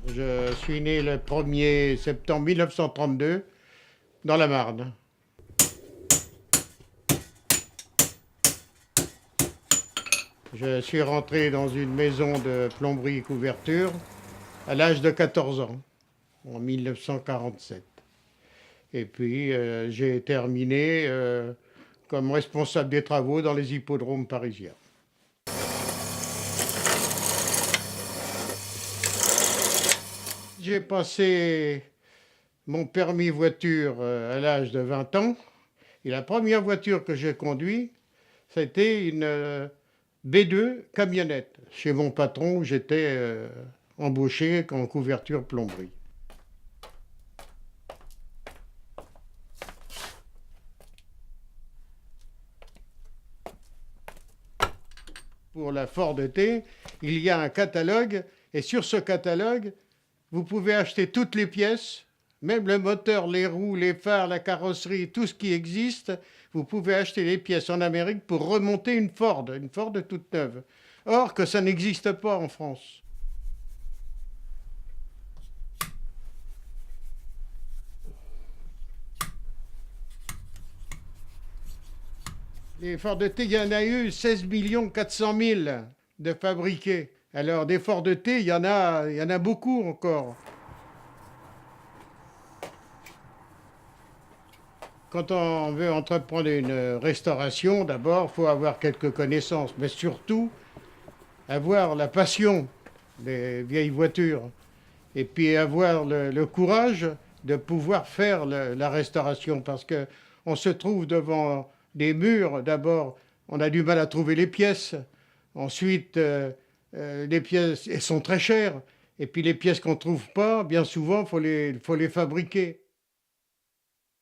Je suis né le 1er septembre 1932 dans la Marne. Je suis rentré dans une maison de plomberie et couverture à l'âge de 14 ans, en 1947. Et puis j'ai terminé comme responsable des travaux dans les hippodromes parisiens. J'ai passé mon permis voiture à l'âge de 20 ans. Et la première voiture que j'ai conduite, c'était une B2 camionnette. Chez mon patron, j'étais embauché en couverture plomberie. Pour la Ford T, il y a un catalogue, et sur ce catalogue, vous pouvez acheter toutes les pièces, même le moteur, les roues, les phares, la carrosserie, tout ce qui existe. Vous pouvez acheter les pièces en Amérique pour remonter une Ford toute neuve. Or que ça n'existe pas en France. Les Ford T, il y en a eu 16 400 000 de fabriqués. Alors des Ford T, il y en a beaucoup encore. Quand on veut entreprendre une restauration, d'abord, il faut avoir quelques connaissances, mais surtout avoir la passion des vieilles voitures et puis avoir le courage de pouvoir faire la restauration parce qu'on se trouve devant des murs. D'abord, on a du mal à trouver les pièces. Ensuite, les pièces elles sont très chères. Et puis les pièces qu'on ne trouve pas, bien souvent, il faut les fabriquer.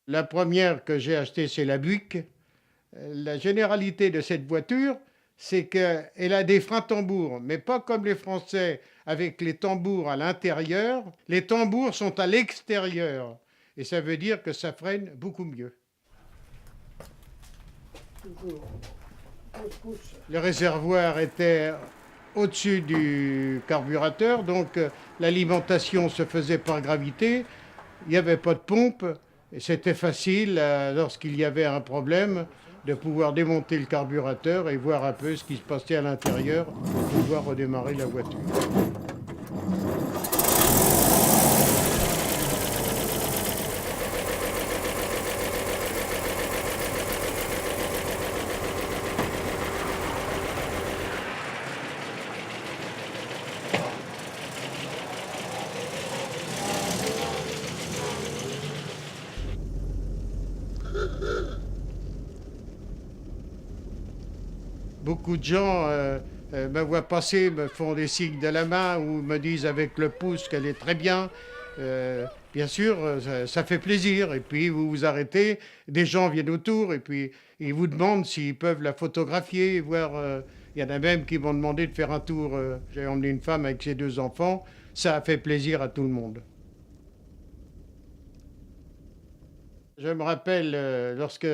La première que j'ai achetée, c'est la Buick. La généralité de cette voiture, c'est qu'elle a des freins tambours, mais pas comme les Français avec les tambours à l'intérieur. Les tambours sont à l'extérieur. Et ça veut dire que ça freine beaucoup mieux. Le réservoir était au-dessus du carburateur, donc l'alimentation se faisait par gravité. Il n'y avait pas de pompe. Et c'était facile, lorsqu'il y avait un problème, de pouvoir démonter le carburateur et voir un peu ce qui se passait à l'intérieur pour pouvoir redémarrer la voiture. Beaucoup de gens me voient passer, me font des signes de la main ou me disent avec le pouce qu'elle est très bien. Bien sûr, ça fait plaisir. Et puis vous vous arrêtez, des gens viennent autour et puis ils vous demandent s'ils peuvent la photographier, voir. Il y en a même qui m'ont demandé de faire un tour. J'ai emmené une femme avec ses 2 enfants. Ça a fait plaisir à tout le monde. Je me rappelle lorsque,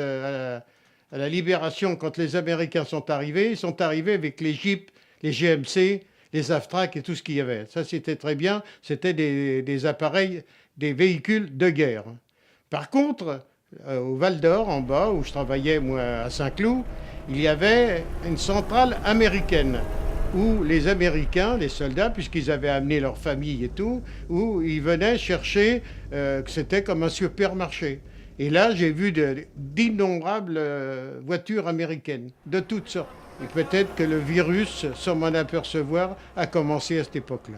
à la Libération, quand les Américains sont arrivés, ils sont arrivés avec les Jeeps, les GMC, les Aftrak et tout ce qu'il y avait. Ça, c'était très bien. C'était des appareils, des véhicules de guerre. Par contre, au Val d'Or, en bas, où je travaillais, moi, à Saint-Cloud, il y avait une centrale américaine où les Américains, les soldats, puisqu'ils avaient amené leur famille et tout, où ils venaient chercher, que c'était comme un supermarché. Et là, j'ai vu d'innombrables voitures américaines, de toutes sortes. Et peut-être que le virus, sans m'en apercevoir, a commencé à cette époque-là.